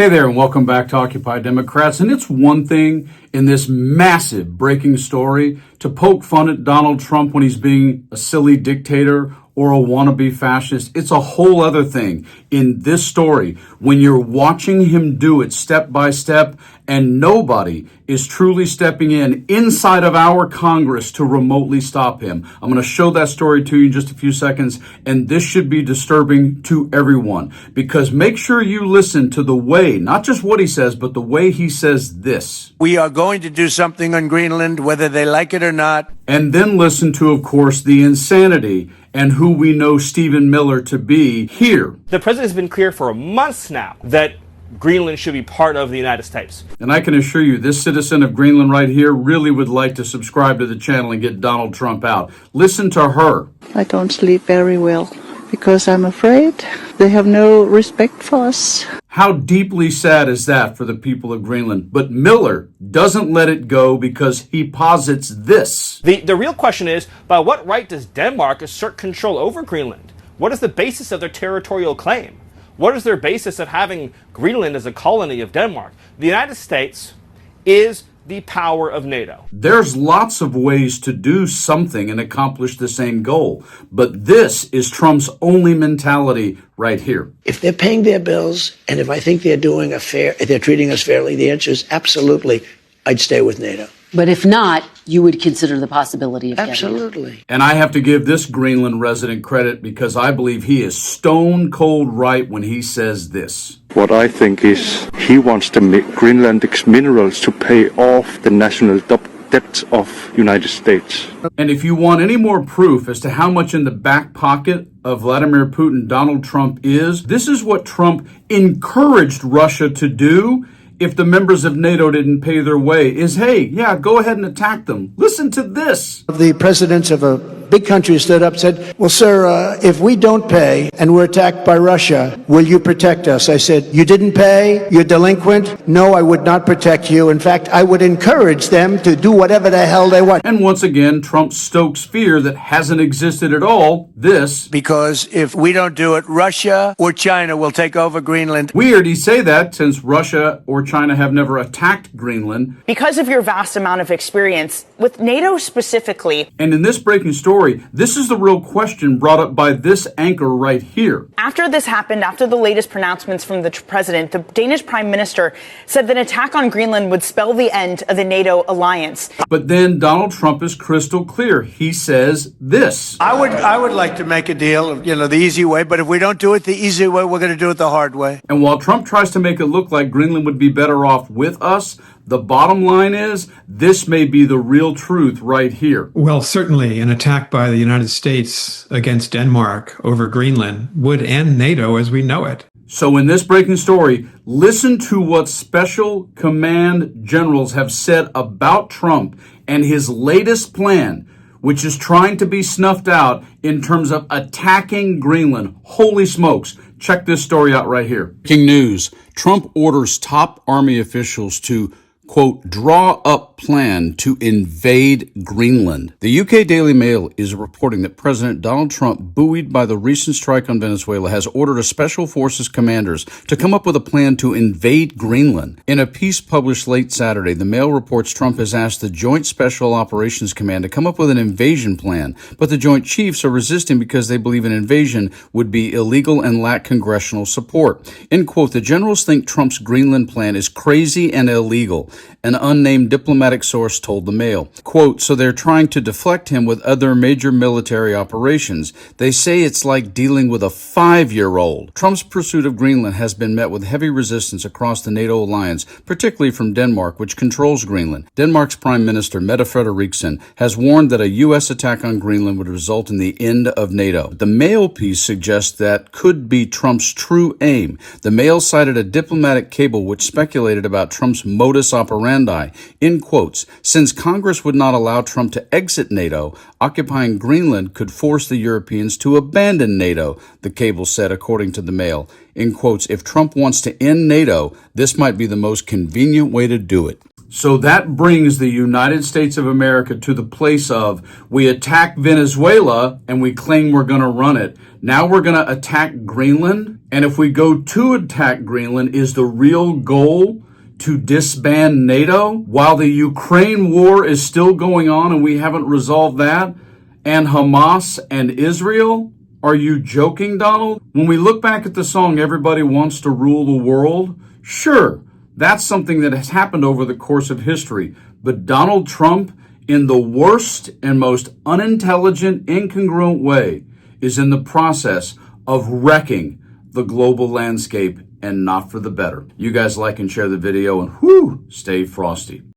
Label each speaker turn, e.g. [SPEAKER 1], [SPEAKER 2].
[SPEAKER 1] Hey there, and welcome back to Occupy Democrats. And it's one thing in this massive breaking story to poke fun at Donald Trump when he's being a silly dictator or a wannabe fascist. It's a whole other thing in this story when you're watching him do it step by step and nobody is truly stepping in inside of our Congress to remotely stop him. I'm going to show that story to you in just a few seconds, and this should be disturbing to everyone because make sure you listen to the way, not just what he says, but the way he says this.
[SPEAKER 2] We are going to do something on Greenland, whether they like it or not.
[SPEAKER 1] And then listen to, of course, the insanity and who we know Stephen Miller to be here.
[SPEAKER 3] The president has been clear for months now that Greenland should be part of the United States.
[SPEAKER 1] And I can assure you, this citizen of Greenland right here really would like to subscribe to the channel and get Donald Trump out. Listen to her.
[SPEAKER 4] I don't sleep very well because I'm afraid they have no respect for us.
[SPEAKER 1] How deeply sad is that for the people of Greenland? But Miller doesn't let it go because he posits this.
[SPEAKER 3] The real question is, by what right does Denmark assert control over Greenland? What is the basis of their territorial claim? What is their basis of having Greenland as a colony of Denmark? The United States is the power of NATO.
[SPEAKER 1] There's lots of ways to do something and accomplish the same goal, but this is Trump's only mentality right here.
[SPEAKER 5] If they're paying their bills and if I think they're treating us fairly, the answer is absolutely, I'd stay with NATO.
[SPEAKER 6] But if not, you would consider the possibility of
[SPEAKER 5] absolutely.
[SPEAKER 1] And I have to give this Greenland resident credit because I believe he is stone cold right when he says this.
[SPEAKER 7] What I think is he wants the Greenlandic minerals to pay off the national debt of United States.
[SPEAKER 1] And if you want any more proof as to how much in the back pocket of Vladimir Putin Donald Trump is, this is what Trump encouraged Russia to do if the members of NATO didn't pay their way, is, hey, yeah, go ahead and attack them. Listen to this.
[SPEAKER 5] The presidents of a big country stood up and said, well, sir, if we don't pay and we're attacked by Russia, will you protect us? I said, you didn't pay? You're delinquent? No, I would not protect you. In fact, I would encourage them to do whatever the hell they want.
[SPEAKER 1] And once again, Trump stokes fear that hasn't existed at all. This.
[SPEAKER 2] Because if we don't do it, Russia or China will take over Greenland.
[SPEAKER 1] Weird he say that since Russia or China have never attacked Greenland.
[SPEAKER 8] Because of your vast amount of experience with NATO specifically.
[SPEAKER 1] And in this breaking story, this is the real question brought up by this anchor right here.
[SPEAKER 8] After this happened, after the latest pronouncements from the president, the Danish prime minister said that an attack on Greenland would spell the end of the NATO alliance.
[SPEAKER 1] But then Donald Trump is crystal clear. He says this.
[SPEAKER 2] I would like to make a deal, the easy way, but if we don't do it the easy way, we're going to do it the hard way.
[SPEAKER 1] And while Trump tries to make it look like Greenland would be better off with us, the bottom line is this may be the real truth right here.
[SPEAKER 9] Well, certainly an attack by the United States against Denmark over Greenland would end NATO as we know it.
[SPEAKER 1] So in this breaking story, listen to what special command generals have said about Trump and his latest plan, which is trying to be snuffed out in terms of attacking Greenland. Holy smokes. Check this story out right here. Breaking news. Trump orders top army officials to, quote, draw up plan to invade Greenland. The UK Daily Mail is reporting that President Donald Trump, buoyed by the recent strike on Venezuela, has ordered a special forces commanders to come up with a plan to invade Greenland. In a piece published late Saturday, the Mail reports Trump has asked the Joint Special Operations Command to come up with an invasion plan, but the Joint Chiefs are resisting because they believe an invasion would be illegal and lack congressional support. End quote. The generals think Trump's Greenland plan is crazy and illegal, an unnamed diplomatic source told the Mail. Quote, so they're trying to deflect him with other major military operations. They say it's like dealing with a 5-year-old. Trump's pursuit of Greenland has been met with heavy resistance across the NATO alliance, particularly from Denmark, which controls Greenland. Denmark's Prime Minister, Mette Frederiksen, has warned that a U.S. attack on Greenland would result in the end of NATO. The Mail piece suggests that could be Trump's true aim. The Mail cited a diplomatic cable which speculated about Trump's modus operandi. In quotes, since Congress would not allow Trump to exit NATO, occupying Greenland could force the Europeans to abandon NATO, the cable said, according to the Mail. In quotes, if Trump wants to end NATO, this might be the most convenient way to do it. So that brings the United States of America to the place of we attack Venezuela and we claim we're going to run it. Now we're going to attack Greenland. And if we go to attack Greenland, is the real goal to disband NATO while the Ukraine war is still going on and we haven't resolved that? And Hamas and Israel? Are you joking, Donald? When we look back at the song, Everybody Wants to Rule the World, sure, that's something that has happened over the course of history. But Donald Trump, in the worst and most unintelligent, incongruent way, is in the process of wrecking the global landscape, and not for the better. You guys like and share the video, and whoo, stay frosty.